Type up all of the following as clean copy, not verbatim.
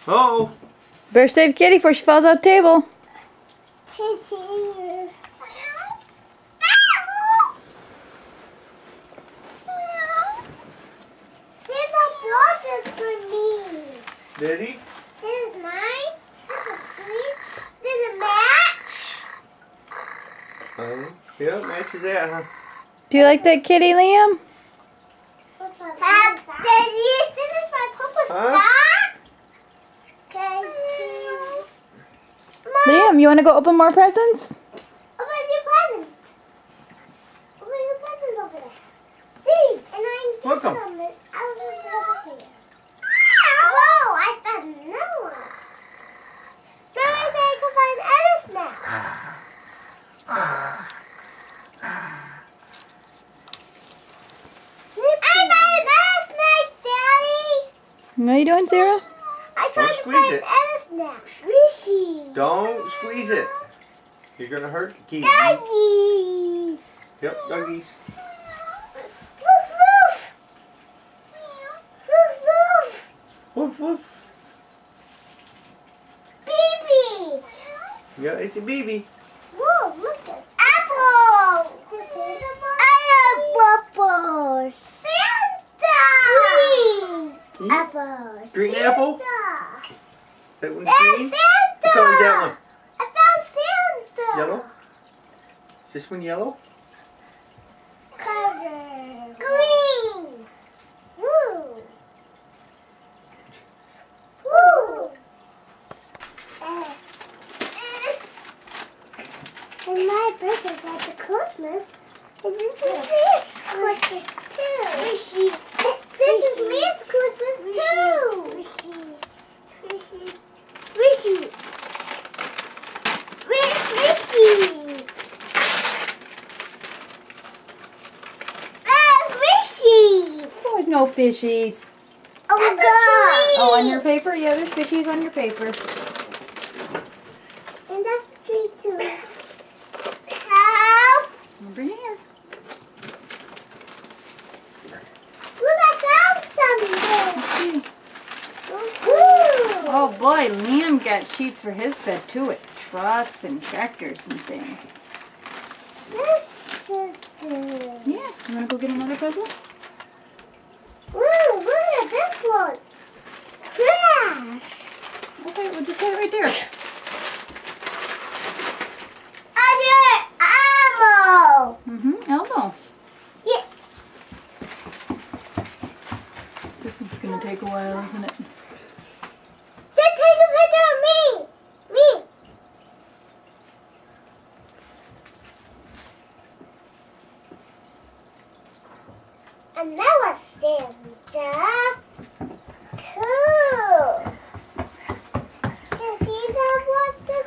Oh. Better save Kitty before she falls off the table. Did he? This is mine. This is sweet. This is a match. Yeah, matches that, huh? Do you like that kitty, Liam? Daddy, this is my Papa's sock. Okay. Liam, you want to go open more presents? Open your presents. Open your presents over there. These. And I'm Welcome. I'll leave it over here. Whoa, I found another one. Now I say I can find Edis now. I found Edis next, Daddy. What are you doing, Sarah? I tried to squeeze find it. Edis now. Squishy. Don't squeeze it. You're going to hurt the key. Doggies. Yep, doggies. Woof woof. Woof woof. Woof, woof. Babies. Yeah, it's a baby. Whoa, look at apple. I have apples. Santa. Green apples. Green apple? Santa. That one's That's green? Santa. What color is that one? I found Santa. Yellow? Is this one yellow? Color. Green. Woo. Woo. And my birthday got the Christmas. And this is this Christmas too. Wishy. This is Miss Christmas too. Wishy. Wishy. Wishy. Wishy. Wishy. There's no fishies. Oh my God. Oh, on your paper? Yeah, there's fishies on your paper. And that's tree too. Help! Over here. Look, I found something. Ooh. Oh boy, Liam got sheets for his bed too, with trucks and tractors and things. This is good. Yeah, you want to go get another present? Ooh, look at this one. Trash. Okay, we'll just set it right there. Ammo. Elmo. Yeah. This is going to take a while, isn't it? Then take a picture of me. Me. And now I stand up. Cool. You see that was the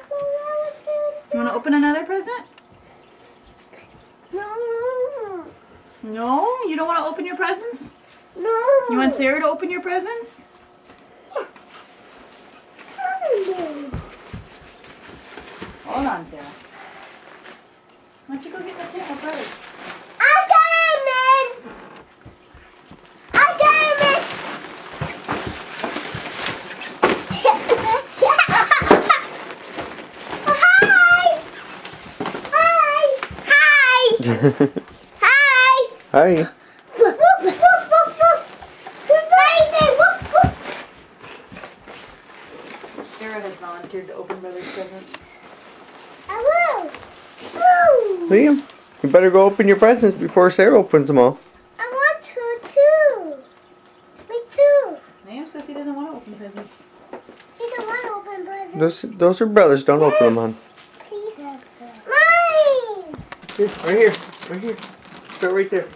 You want to open another present? No. No? You don't want to open your presents? No. You want Sarah to open your presents? Hold on, Sarah. Why don't you go get the paper first? I came in. I came in. Hi. Hi. Hi. Hi. Hi. Woof, woof, woof, woof, woof. Woof, woof, woof. Sarah has volunteered to open Brother's presents. I will. Woo. Liam, you better go open your presents before Sarah opens them all. I want to too. Me too. Liam says he doesn't want to open presents. He don't want to open presents. Those are brothers. Don't open them, hon. Please. Mine. Here, right here. Right here. Start right there.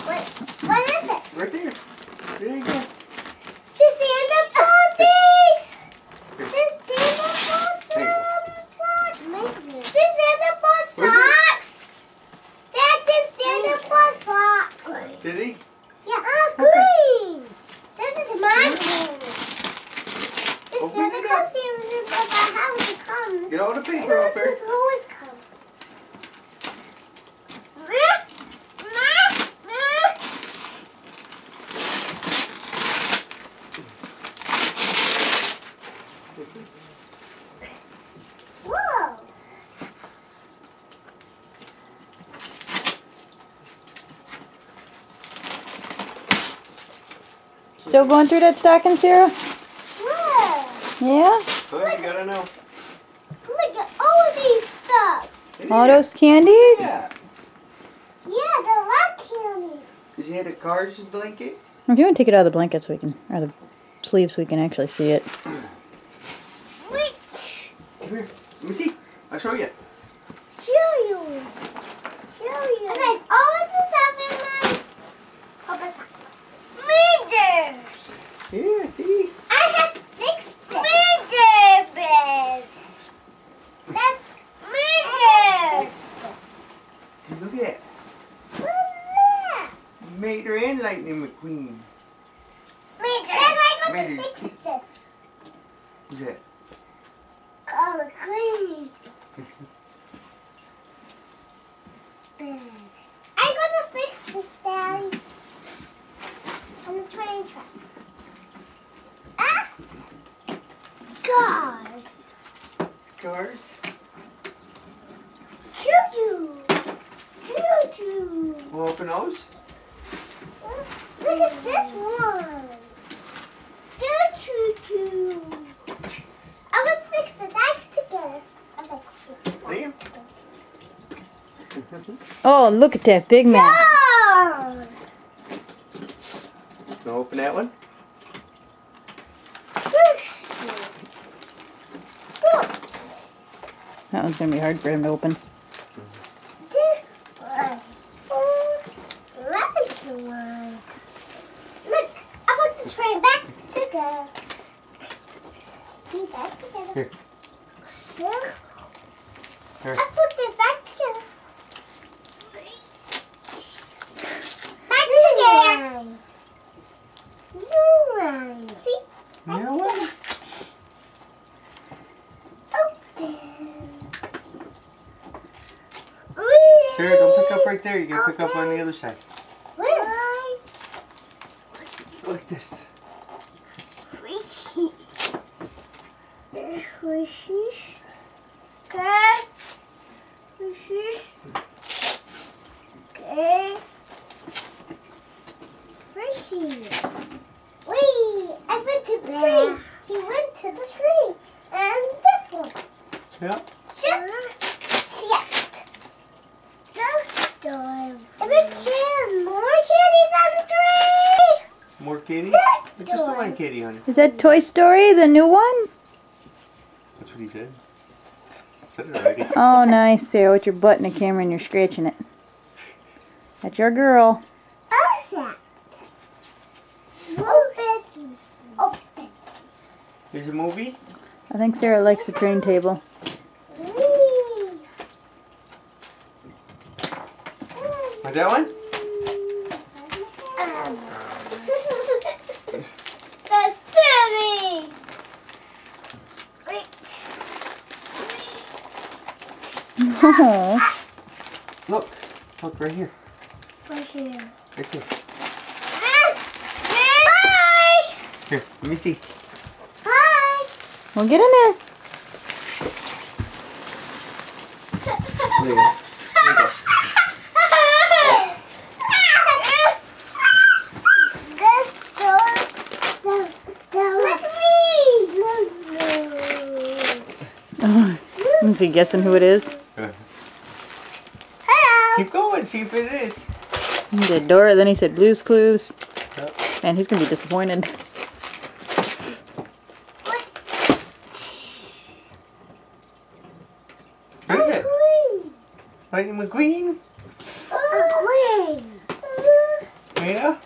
What is it? Right there. There you go. The Santa Puppies! The Santa There you Puppies! The Santa Paw socks! Dad did Santa Paw socks! Did he? Yeah, green! This is my green! The Open Santa it Claus up. here about how to come. Get all the And paper off this there. is always Still going through that stocking, Sarah? Look. Yeah? Oh, you gotta know. Look at all of these stuff. All those candies? Yeah. Yeah, the rock candy. Does he have a Cars blanket? If you want to take it out of the blanket so we can, or the sleeve so we can actually see it. Wait. Come here. Let me see. I'll show you. Show you. Show you. I got all of the stuff in my readers. Yeah, see? I have 6 reader beds. That's readers. See, look at that. What is that? Mater and Lightning McQueen. Readers. Then I got to Readers. fix this. Who's that? Color green. Bed. I'm gonna fix this, Daddy. On the train track. Ah! Cars. Cars. Choo-choo. Choo-choo. We'll open those. Look at this one. Choo-choo-choo. I'm gonna fix it back together. I'm gonna fix it back Liam. together. Oh, look at that big man. Dog. Wanna open that one? That one's going to be hard for him to open. Look, I put the train back together. Be back together. Here. Here. Here. I put this back together. Back together. New line. See? Back New one? together. Open. Sarah, don't pick up right there. You gotta pick up on the other side. Where? Like this. Squishy. Squishy. Okay. Squishy. Okay. Squishy. Wait, I went to the tree. He went to the tree. And this one. Yeah. Shit. I've been carrying more candies on the tree. More kitty? It's just the one kitty, honey. Is that Toy Story, the new one? That's what he said. Said it already. Oh, nice, Sarah, with your butt in the camera and you're scratching it. That's your girl. What's that? Open. Open. Here's a movie. I think Sarah likes the train table. Whee. Like that one? That's silly. Oh, Look. Look right here. Right here. Right there. Bye. Here, let me see. Bye. well, get in there. There you go. There you go. Oh, is he guessing who it is? Hello. Keep going, see if it is. He said Dora, then he said Blue's Clues. Yep. Man, he's going to be disappointed. What is it? Lightning McQueen? A queen. Yeah?